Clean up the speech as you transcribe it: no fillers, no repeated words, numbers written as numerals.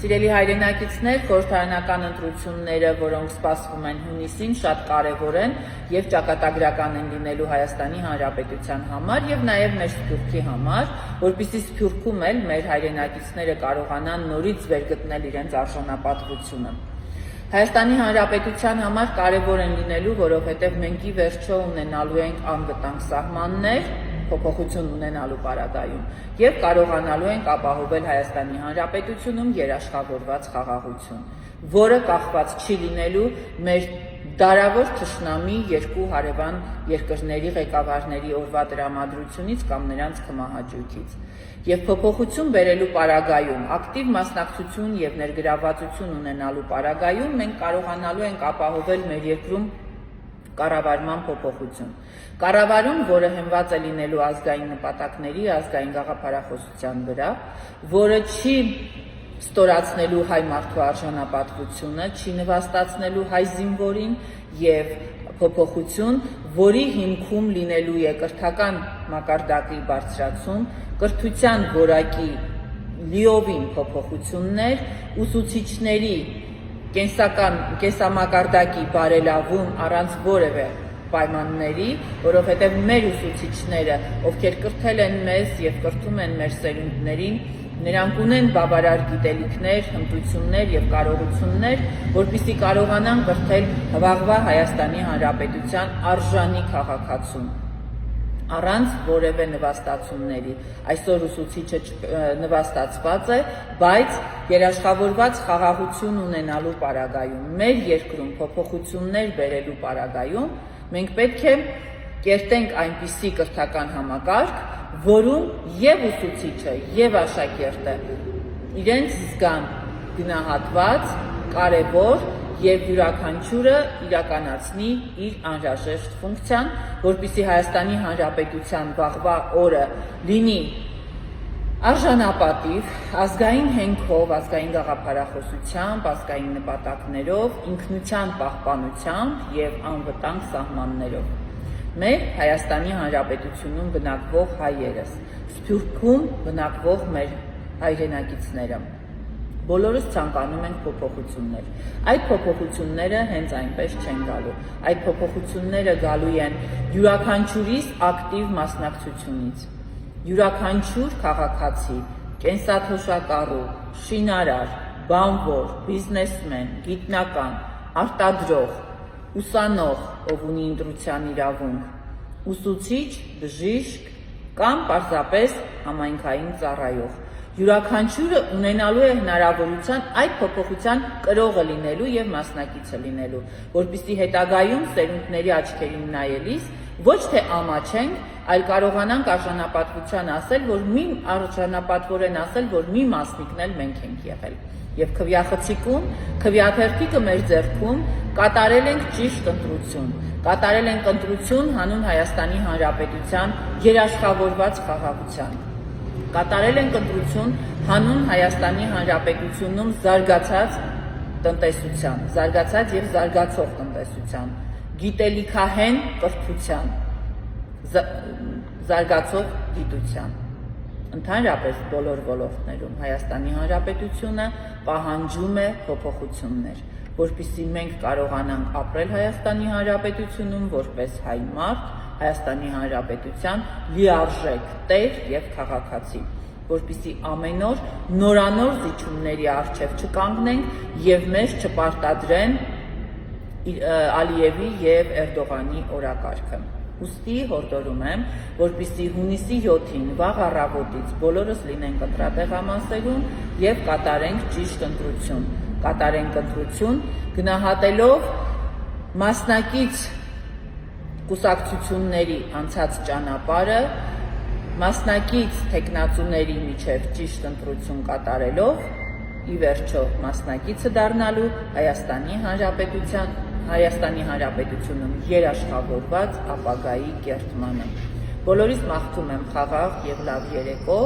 Սիրելի հայրենակիցներ, խորհրդարանական ընտրությունները, որոնք սպասվում են հունիսին, շատ կարևոր են եւ ճակատագրական են լինելու Հայաստանի Հանրապետության համար եւ նաեւ մեր Սփյուռքի համար, որպեսզի Սփյուռքում էլ մեր հայրենակիցները կարողանան նորից վերգտնել իրենց արժանապատվությունը։ Հայաստանի Հանրապետության համար կարևոր են լինելու, որովհետև մենք ի վերջո ունենալու ենք անվտանգ սահմաններ, փոփոխություն ունենալու պարագայում եւ կարողանալու ենք ապահովել Հայաստանի Հանրապետությունում երաշխավորված խաղաղություն, որը կախված չի լինելու մեր դարավոր թշնամի երկու հարևան երկրների ղեկավարների օրվա տրամադրությունից կամ նրանց կմահաճույքից։ Եվ փոփոխություն բերելու պարագայում, ակտիվ մասնակցություն եւ ներգրավվածություն ունենալու պարագայում մենք կարողանալու ենք ապահովել մեր երկրում կառավարման փոփոխություն։ Կառավարում, որը հենված է լինելու ազգային նպատակների, ազգային գաղափարախոսության վրա, որը չի ստորացնելու հայ մարդու արժանապատվությունը, չի նվաստացնելու հայ զինվորին եւ փոփոխություն, որի հիմքում լինելու է կրթական մակարդակի բարձրացում, կրթության որակի լիովին փոփոխություններ, ուսուցիչների կենսամակարդակի բարելավում առանց որևէ պայմանների, որովհետև մեր ուսուցիչները, ովքեր կրթել են մեզ եւ կրթում են մեր սերունդներին, նրանք ունեն բավարար գիտելիքներ, հմտություններ եւ կարողություններ, որպեսզի կարողանան կրթել վաղվա Հայաստանի Հանրապետության արժանի քաղաքացուն, առանց որևէ նվաստացումների։ Այսօր ուսուցիչը նվաստացված է, բայց երաշխավորված խաղաղություն ունենալու պարագայում, մեր երկրում փոփոխություններ բերելու պարագայում, մենք պետք է կերտենք այնպիսի կրթական համակարգ, որում եւ ուսուցիչը եւ աշակերտը իրենց զգան գնահատված, կարևոր եւ յուրաքանչյուրը իրականացնի իր անհրաժեշտ ֆունկցիան, որպեսզի Հայաստանի Հանրապետության վաղվա օրը լինի արժանապատիվ, ազգային հենքով, ազգային գաղափարախոսությամբ, ազգային նպատակներով, ինքնության պահպանությամբ եւ անվտանգ սահմաններով։ Մեր Հայաստանի Հանրապետությունում բնակվող հայերս, Սփյուռքում բնակվող մեր հայրենակիցները բոլորս ցանկանում ենք փոփոխություններ։ Այդ փոփոխությունները հենց այնպես չեն գալու։ Այդ փոփոխությունները գալու են յուրաքանչյուրիս ակտիվ մասնակցությունից։ Յուրաքանչյուր քաղաքացի, կենսաթոշակառու, շինարար, բանվոր, բիզնեսմեն, գիտնական, արտադրող, ուսանող, ով ունի ընտրության իրավունք, ուսուցիչ, բժիշկ կամ պարզապես համայնքային ծառայող։ Յուրաքանչյուրը ունենալու է հնարավորության այդ փոփոխության կրողը լինելու եւ մասնակիցը լինելու, որպեսզի հետագայում սերունդների աչքերին նայելիս ոչ թե ամաչենք, այլ կարողանանք արժանապատվության ասել, արժանապատվորեն ասել, որ մի մասնիկն էլ մենք ենք եղել։ Եվ քվյախցիկում, քվյաթերթիկը մեր ձեռքում կատարել ենք ճիշտ ընտրություն։ Կատարել ենք ընտրություն հանուն Հայաստանի Հանրապետության երաշխավորված խաղաղության։ Կատարել ենք ընտրություն հանուն Հայաստանի Հանրապետությունում զարգացած տնտեսության, զարգացած եւ զարգացող տնտեսության, գիտելիքահեն կրթության, զարգացող գիտության։ Ընդհանրապես բոլոր ոլորտներում Հայաստանի Հանրապետությունը պահանջում է փոփոխություններ, որպեսզի մենք կարողանանք ապրել Հայաստանի Հանրապետությունում որպես հայ մարդ, Հայաստանի Հանրապետության լիարժեք տեր եւ քաղաքացի, որպեսզի ամեն օր նորանոր զիջումների առջև չկանգնենք եւ մեզ չպարտադրեն Ալիևի եւ Էրդողանի օրակարգը։ Ուստի հորդորում եմ, որպեսզի հունիսի 7-ին վաղ առավոտից բոլորս լինենք ընտրատեղամասերում եւ կատարենք ճիշտ ընտրություն։ Կատարենք ընտրություն գնահատելով մասնակից կուսակցությունների անցած ճանապարհը, մասնակից թեկնածուների միջև ճիշտ ընտրություն կատարելով, ի վերջո մասնակիցը դառնալու Հայաստանի Հանրապետությունում երաշխավորված ապագայի կերտմանը։ Բոլորիս մաղթում եմ խաղաղ եւ լավ երեկո։